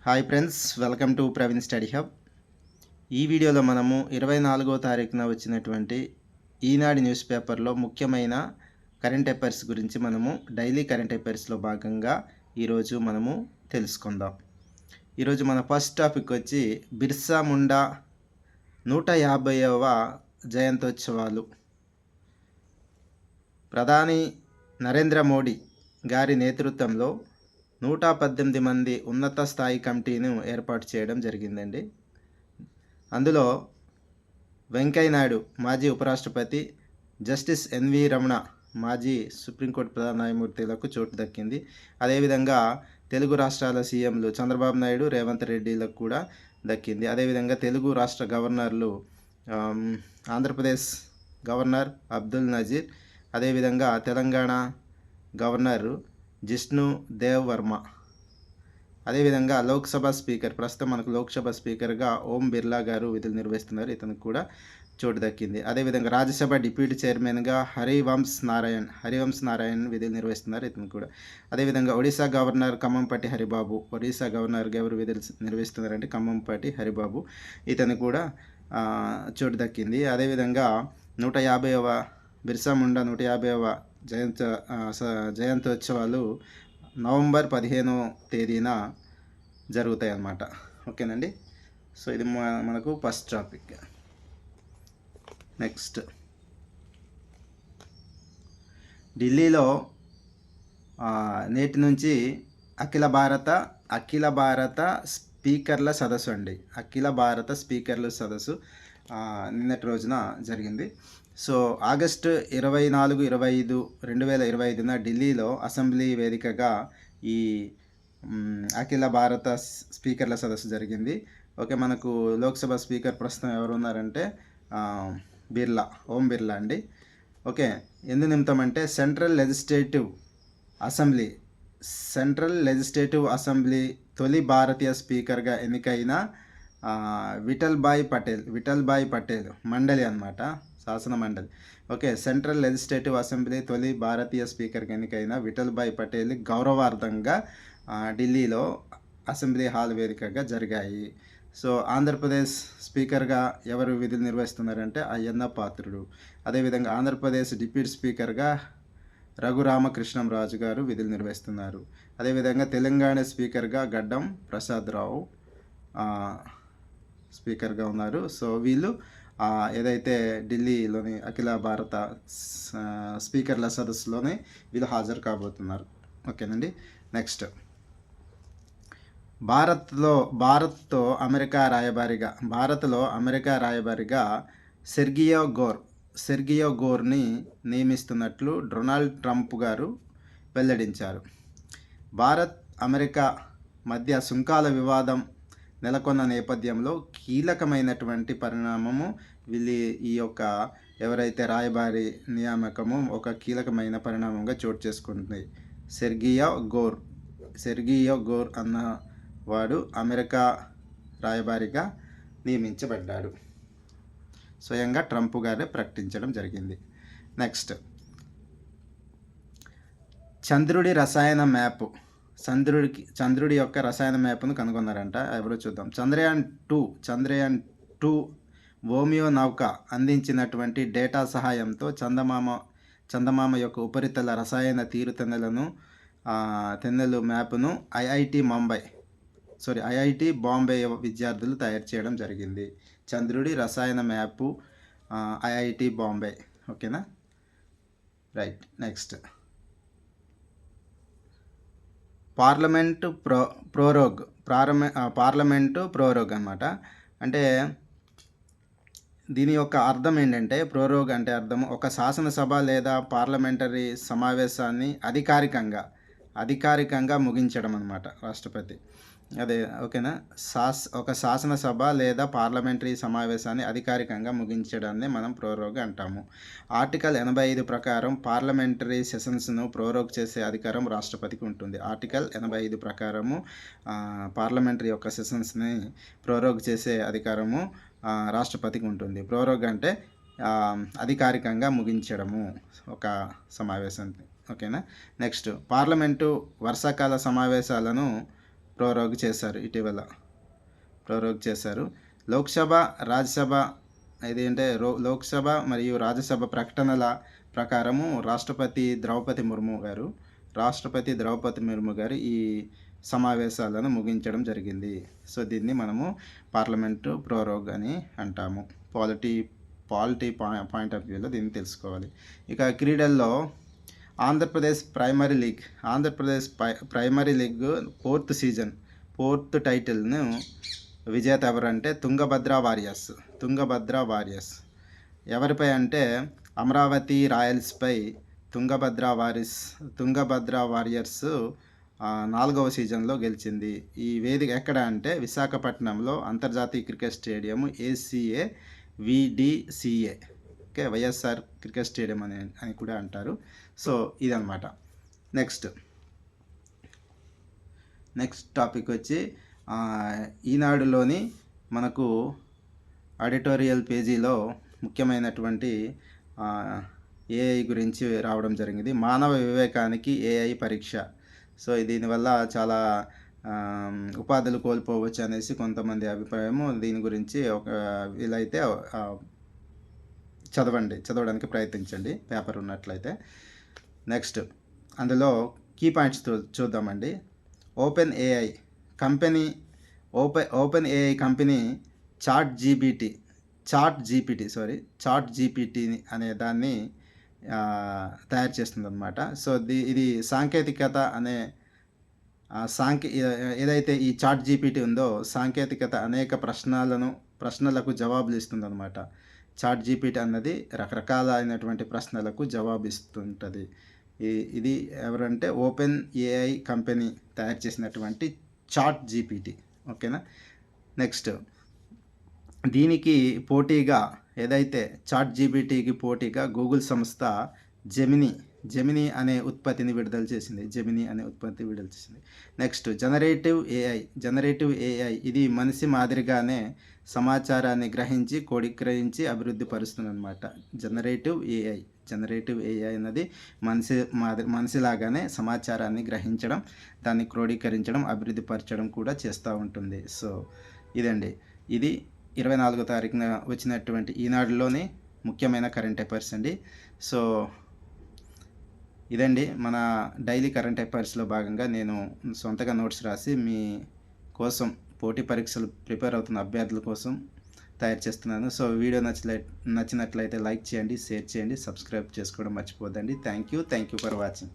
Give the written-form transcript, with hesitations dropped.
Hi friends, welcome to Praveen study hub. ఈ వీడియోలో మనము 24వ తారీఖున వచ్చినటువంటి ఈనాడు న్యూస్ పేపర్లో ముఖ్యమైన కరెంట్ అఫైర్స్ గురించి మనము డైలీ కరెంట్ అఫైర్స్లో భాగంగా ఈరోజు మనము తెలుసుకుందాం. ఈరోజు మన ఫస్ట్ టాపిక్ వచ్చి బిర్సా ముండా 150వ జయంతోత్సవాలు. ప్రధాని నరేంద్ర మోడీ గారి నేతృత్వంలో 118 మంది ఉన్నత స్థాయి కమిటీను ఏర్పాటు చేయడం జరిగిందండి. అందులో వెంకయ్య నాయుడు మాజీ ఉపరాష్ట్రపతి, జస్టిస్ ఎన్వి రమణ మాజీ సుప్రీంకోర్టు ప్రధాన న్యాయమూర్తులకు చోటు దక్కింది. అదేవిధంగా తెలుగు రాష్ట్రాల సీఎంలు చంద్రబాబు నాయుడు, రేవంత్ రెడ్డిలకు కూడా దక్కింది. అదేవిధంగా తెలుగు రాష్ట్ర గవర్నర్లు ఆంధ్రప్రదేశ్ గవర్నర్ అబ్దుల్ నజీర్, అదేవిధంగా తెలంగాణ గవర్నర్ జిష్ణు దేవ్ వర్మ, అదేవిధంగా లోక్సభ స్పీకర్, ప్రస్తుతం మనకు లోక్సభ స్పీకర్గా ఓం బిర్లా గారు విధులు నిర్వహిస్తున్నారు, ఇతనికి కూడా చోటు దక్కింది. అదేవిధంగా రాజ్యసభ డిప్యూటీ చైర్మన్గా హరివంశ్ నారాయణ్ విధులు నిర్వహిస్తున్నారు, ఇతను కూడా. అదేవిధంగా ఒడిశా గవర్నర్ ఖమ్మంపాటి హరిబాబు, ఒడిశా గవర్నర్గా ఎవరు విధులు నిర్వహిస్తున్నారంటే ఖమ్మంపాటి హరిబాబు, ఇతను కూడా చోటు దక్కింది. అదేవిధంగా 150వ బిర్సా ముండా 150వ జయంతోత్సవాలు నవంబర్ 15వ తేదీన జరుగుతాయి అన్నమాట. ఓకేనండి. సో ఇది మనకు ఫస్ట్ టాపిక్. నెక్స్ట్, ఢిల్లీలో నేటి నుంచి అఖిల భారత స్పీకర్ల సదస్సు అండి. అఖిల భారత స్పీకర్ల సదస్సు నిన్నటి రోజున జరిగింది. సో ఆగస్టు 24, 25, 2025న ఢిల్లీలో అసెంబ్లీ వేదికగా ఈ అఖిల భారత స్పీకర్ల సదస్సు జరిగింది. ఓకే, మనకు లోక్సభ స్పీకర్ ప్రస్తుతం ఎవరు ఉన్నారంటే ఓం బిర్లా అండి. ఓకే, ఎందు నిమిత్తమంటే సెంట్రల్ లెజిస్లేటివ్ అసెంబ్లీ తొలి భారతీయ స్పీకర్గా ఎన్నికైన విఠల్ భాయ్ పటేల్ మండలి అన్నమాట, శాసన మండలి. ఓకే, సెంట్రల్ లెజిస్లేటివ్ అసెంబ్లీ తొలి భారతీయ స్పీకర్గా ఎన్నికైన విఠల్ భాయ్ పటేల్ గౌరవార్థంగా ఢిల్లీలో అసెంబ్లీ హాల్ వేదికగా జరిగాయి. సో ఆంధ్రప్రదేశ్ స్పీకర్గా ఎవరు విధులు నిర్వహిస్తున్నారంటే అయ్యన్న పాత్రుడు. అదేవిధంగా ఆంధ్రప్రదేశ్ డిప్యూటీ స్పీకర్గా రఘురామకృష్ణంరాజు గారు విధులు నిర్వహిస్తున్నారు. అదేవిధంగా తెలంగాణ స్పీకర్గా గడ్డం ప్రసాద్ రావు స్పీకర్గా ఉన్నారు. సో వీళ్ళు ఏదైతే ఢిల్లీలోని అఖిల భారత స్పీకర్ల సదస్సులోనే వీళ్ళు హాజరు కాబోతున్నారు. ఓకేనండి. నెక్స్ట్, భారత్లో అమెరికా రాయబారిగా సెర్గియో గోర్ని నియమిస్తున్నట్లు డొనాల్డ్ ట్రంప్ గారు వెల్లడించారు. భారత్ అమెరికా మధ్య సుంకాల వివాదం నెలకొన్న నేపథ్యంలో కీలకమైనటువంటి పరిణామము ఈ యొక్క ఎవరైతే రాయబారి నియామకము ఒక కీలకమైన పరిణామంగా చోటు చేసుకుంటుంది. సెర్గియో గోర్ అన్నవాడు అమెరికా రాయబారిగా నియమించబడ్డాడు. స్వయంగా ట్రంప్ గారే ప్రకటించడం జరిగింది. నెక్స్ట్, చంద్రుడి రసాయన మ్యాప్, చంద్రుడి యొక్క రసాయన మ్యాప్ను కనుగొన్నారంట. ఎవరో చూద్దాం. చంద్రయాన్ 2 ఓమియో నౌక అందించినటువంటి డేటా సహాయంతో చందమామ యొక్క ఉపరితల రసాయన తెన్నెలు మ్యాప్ను ఐఐటి బాంబే విద్యార్థులు తయారు చేయడం జరిగింది. చంద్రుడి రసాయన మ్యాపు ఐఐటి బాంబే. ఓకేనా, రైట్. నెక్స్ట్, పార్లమెంటు ప్రోరోగ్ అన్నమాట. అంటే దీని యొక్క అర్థం ఏంటంటే, ప్రోరోగ్ అంటే అర్థం ఒక శాసనసభ లేదా పార్లమెంటరీ సమావేశాన్ని అధికారికంగా ముగించడం అన్నమాట. రాష్ట్రపతి అదే. ఓకేనా, ఒక శాసనసభ లేదా పార్లమెంటరీ సమావేశాన్ని అధికారికంగా ముగించడాన్ని మనం ప్రోరోగ్ అంటాము. ఆర్టికల్ 85 ప్రకారం పార్లమెంటరీ సెషన్స్ను ప్రోరోగ్ చేసే అధికారం రాష్ట్రపతికి ఉంటుంది. ఆర్టికల్ 85 ప్రకారము పార్లమెంటరీ యొక్క సెషన్స్ని ప్రోరోగ్ చేసే అధికారము రాష్ట్రపతికి ఉంటుంది. ప్రోరోగ్ అంటే అధికారికంగా ముగించడము ఒక సమావేశాన్ని. ఓకేనా. నెక్స్ట్, పార్లమెంటు వర్షాకాల సమావేశాలను ప్రోరోగ్ చేశారు. ఇటీవల ప్రోరోగ్ చేశారు. లోక్‌సభ, రాజ్యసభ ఇదేంటే లోక్‌సభ మరియు రాజ్యసభ ప్రకటనల ప్రకారము రాష్ట్రపతి ద్రౌపది ముర్ము గారు ఈ సమావేశాలను ముగించడం జరిగింది. సో, దీన్ని మనము పార్లమెంటు ప్రోరోగ్ అని అంటాము. పాలిటీ పాయింట్ ఆఫ్ వ్యూలో దీన్ని తెలుసుకోవాలి. ఇక క్రీడల్లో ఆంధ్రప్రదేశ్ ప్రైమరీ లీగ్ ఫోర్త్ టైటిల్‌ను విజేత ఎవరంటే తుంగభద్ర వారియర్స్. ఎవరిపై అంటే అమరావతి రాయల్స్‌పై తుంగభద్ర వారియర్స్ 4వ సీజన్‌లో గెలిచింది. ఈ వేదిక ఎక్కడ అంటే విశాఖపట్నంలో అంతర్జాతీయ cricket stadium VDCA. Okay, YSR cricket stadium అని కూడా అంటారు. సో, ఇదనమాట. నెక్స్ట్ టాపిక్ వచ్చి ఈనాడులోని మనకు ఎడిటోరియల్ పేజీలో ముఖ్యమైనటువంటి ఏఐ గురించి రావడం జరిగింది. మానవ వివేకానికి ఏఐ పరీక్ష. సో, దీనివల్ల చాలా ఉపాధులు కోల్పోవచ్చు అనేసి కొంతమంది అభిప్రాయము. దీని గురించి వీలైతే చదవడానికి ప్రయత్నించండి పేపర్ ఉన్నట్లయితే. నెక్స్ట్ అందులో కీ పాయింట్స్ చూద్దామండి. Open AI company chat GPT అనే దాన్ని తయారు చేస్తుందన్నమాట. సో, ఇది సాంకేతికత ఏదైతే ఈ చాట్ జీపీటీ ఉందో సాంకేతికత అనేక ప్రశ్నలకు జవాబులు ఇస్తుందన్నమాట. చాట్ జీపీటీ అన్నది రకరకాలైనటువంటి ప్రశ్నలకు జవాబు ఇస్తుంటుంది. ఇది ఎవరంటే ఓపెన్ ఏఐ కంపెనీ తయారు చేసినటువంటి చాట్ జీపీటీ. ఓకేనా. నెక్స్ట్ దీనికి పోటీగా ఏదైతే చాట్ జీపీటీకి పోటీగా గూగుల్ సంస్థ జెమినీ అనే ఉత్పత్తిని విడుదల చేసింది. నెక్స్ట్ జనరేటివ్ ఏఐ ఇది మనిషి మాదిరిగానే సమాచారాన్ని గ్రహించి క్రోడీకరించి అభివృద్ధి పరుస్తుంది అనమాట. జనరేటివ్ ఏఐ అన్నది మనిషిలాగానే సమాచారాన్ని గ్రహించడం, దాన్ని క్రోడీకరించడం, అభివృద్ధి పరచడం కూడా చేస్తూ ఉంటుంది. సో, ఇదండి. ఇది 24వ తారీఖున వచ్చినటువంటి ఈనాడులోని ముఖ్యమైన కరెంట్ అఫైర్స్ అండి. సో, ఇదండి మన డైలీ కరెంట్ అఫైర్స్లో భాగంగా నేను సొంతగా నోట్స్ రాసి మీ కోసం పోటీ పరీక్షలు ప్రిపేర్ అవుతున్న అభ్యర్థుల కోసం తయారు చేస్తున్నాను. సో, వీడియో నచ్చినట్లయితే లైక్ చేయండి, షేర్ చేయండి, సబ్స్క్రైబ్ చేసుకోవడం మర్చిపోద్దండి. Thank you for watching.